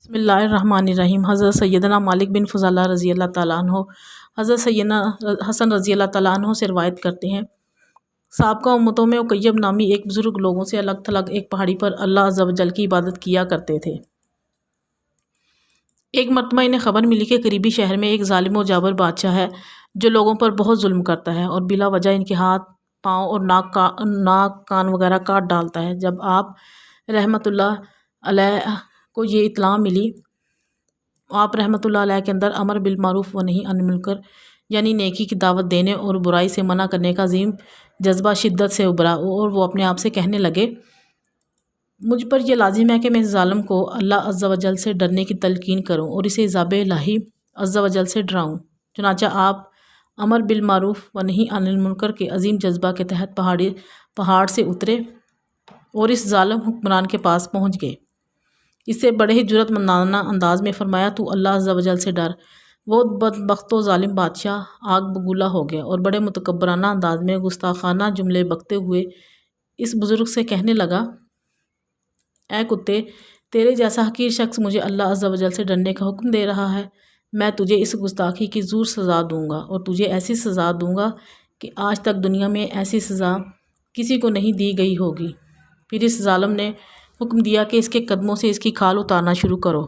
بسم اللہ الرحمن الرحیم۔ حضرت سیدنا مالک بن فضالہ رضی اللہ تعالیٰ عنہ حضرت سیدنا حسن رضی اللہ تعالیٰ عنہ سے روایت کرتے ہیں، سابقہ امتوں میں عقیب نامی ایک بزرگ لوگوں سے الگ تھلگ ایک پہاڑی پر اللہ عز و جل کی عبادت کیا کرتے تھے۔ ایک مرتبہ انہیں خبر ملی کہ قریبی شہر میں ایک ظالم و جابر بادشاہ ہے جو لوگوں پر بہت ظلم کرتا ہے اور بلا وجہ ان کے ہاتھ، پاؤں اور ناک کان وغیرہ کاٹ ڈالتا ہے۔ جب آپ رحمۃ اللہ علیہ کو یہ اطلاع ملی، آپ رحمۃ اللہ علیہ کے اندر امر بالمعروف و نہی عن المنکر یعنی نیکی کی دعوت دینے اور برائی سے منع کرنے کا عظیم جذبہ شدت سے ابھرا اور وہ اپنے آپ سے کہنے لگے، مجھ پر یہ لازم ہے کہ میں اس ظالم کو اللہ عز و جل سے ڈرنے کی تلقین کروں اور اسے عذاب الہی عز و جل سے ڈراؤں۔ چنانچہ آپ امر بالمعروف و نہی عن المنکر کے عظیم جذبہ کے تحت پہاڑ سے اترے اور اس ظالم حکمران کے پاس پہنچ گئے۔ اس سے بڑے ہی جرأت مندانہ انداز میں فرمایا، تو اللہ عز و جل سے ڈر۔ وہ بدبخت و ظالم بادشاہ آگ بگولا ہو گیا اور بڑے متکبرانہ انداز میں گستاخانہ جملے بکتے ہوئے اس بزرگ سے کہنے لگا، اے کتے، تیرے جیسا حقیر شخص مجھے اللہ عز و جل سے ڈرنے کا حکم دے رہا ہے، میں تجھے اس گستاخی کی زور سزا دوں گا اور تجھے ایسی سزا دوں گا کہ آج تک دنیا میں ایسی سزا کسی کو نہیں دی گئی ہوگی۔ پھر اس ظالم نے حکم دیا کہ اس کے قدموں سے اس کی کھال اتارنا شروع کرو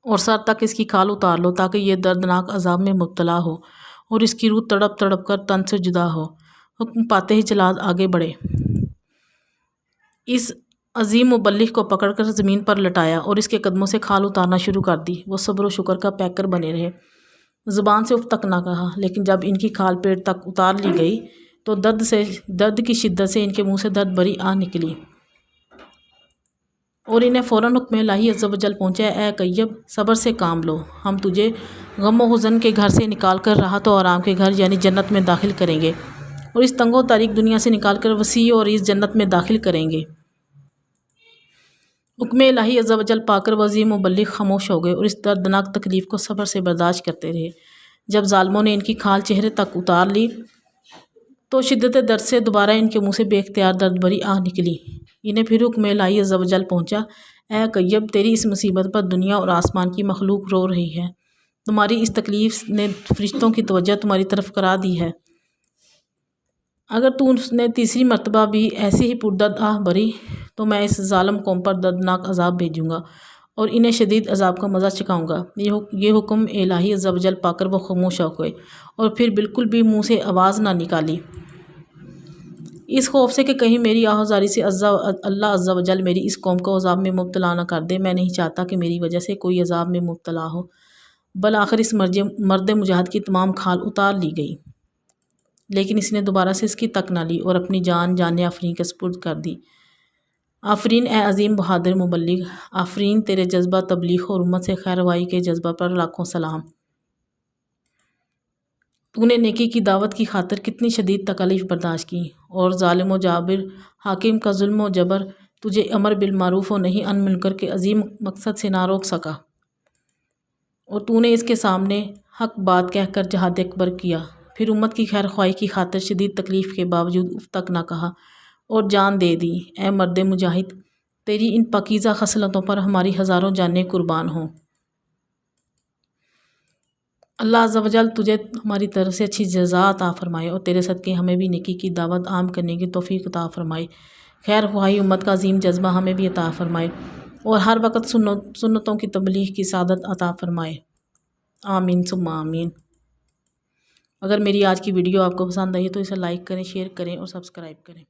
اور سر تک اس کی کھال اتار لو تاکہ یہ دردناک عذاب میں مبتلا ہو اور اس کی روح تڑپ تڑپ کر تن سے جدا ہو۔ حکم پاتے ہی جلاد آگے بڑھے، اس عظیم مبلغ کو پکڑ کر زمین پر لٹایا اور اس کے قدموں سے کھال اتارنا شروع کر دی۔ وہ صبر و شکر کا پیکر بنے رہے، زبان سے اف تک نہ کہا، لیکن جب ان کی کھال پیٹ تک اتار لی گئی تو درد کی شدت سے ان کے منہ سے درد بھری آہ نکلی اور انہیں فوراً حکم الہی عز و جل پہنچا، اے عقیب، صبر سے کام لو، ہم تجھے غم و حزن کے گھر سے نکال کر راحت و آرام کے گھر یعنی جنت میں داخل کریں گے اور اس تنگ و تاریک دنیا سے نکال کر وسیع اور اس جنت میں داخل کریں گے۔ حکم الہی عز و جل پا کر وہ عظیم مبلغ خاموش ہو گئے اور اس دردناک تکلیف کو صبر سے برداشت کرتے رہے۔ جب ظالموں نے ان کی کھال چہرے تک اتار لی تو شدت درد سے دوبارہ ان کے منہ سے بے اختیار درد بھری آہ نکلی۔ انہیں پھر حکم الہی عز و جل پہنچا، اے عقیب، تیری اس مصیبت پر دنیا اور آسمان کی مخلوق رو رہی ہے، تمہاری اس تکلیف نے فرشتوں کی توجہ تمہاری طرف کرا دی ہے، اگر تو نے تیسری مرتبہ بھی ایسی ہی پردرد آہ بھری تو میں اس ظالم قوم پر دردناک عذاب بھیجوں گا اور انہیں شدید عذاب کا مزہ چکھاؤں گا۔ یہ حکم الہی عز و جل پا کر وہ خاموش ہو گئے اور پھر بالکل بھی منہ سے آواز نہ نکالی۔ اس خوف سے کہ کہیں میری آہوزاری سے اللہ عز و جل میری اس قوم کو عذاب میں مبتلا نہ کر دے، میں نہیں چاہتا کہ میری وجہ سے کوئی عذاب میں مبتلا ہو، بالآخر اس مرد مجاہد کی تمام کھال اتار لی گئی، لیکن اس نے دوبارہ سے اس کی تک نہ لی اور اپنی جان آفرین کے سپرد کر دی۔ آفرین اے عظیم بہادر مبلغ، آفرین تیرے جذبہ تبلیغ اور امت سے خیرخواہی کے جذبہ پر لاکھوں سلام۔ تو نے نیکی کی دعوت کی خاطر کتنی شدید تکالیف برداشت کی اور ظالم و جابر حاکم کا ظلم و جبر تجھے امر بالمعروف و نہی عن المنکر کے عظیم مقصد سے نہ روک سکا اور تو نے اس کے سامنے حق بات کہہ کر جہاد اکبر کیا، پھر امت کی خیر خواہی کی خاطر شدید تکلیف کے باوجود اف تک نہ کہا اور جان دے دی۔ اے مرد مجاہد، تیری ان پاکیزہ خصلتوں پر ہماری ہزاروں جانیں قربان ہوں۔ اللہ عز و جل تجھے ہماری طرف سے اچھی جزا عطا فرمائے اور تیرے صدقے ہمیں بھی نیکی کی دعوت عام کرنے کی توفیق عطا فرمائے، خیر خواہی امت کا عظیم جذبہ ہمیں بھی عطا فرمائے اور ہر وقت سنتوں کی تبلیغ کی سعادت عطا فرمائے، آمین ثم آمین۔ اگر میری آج کی ویڈیو آپ کو پسند آئی تو اسے لائک کریں، شیئر کریں اور سبسکرائب کریں۔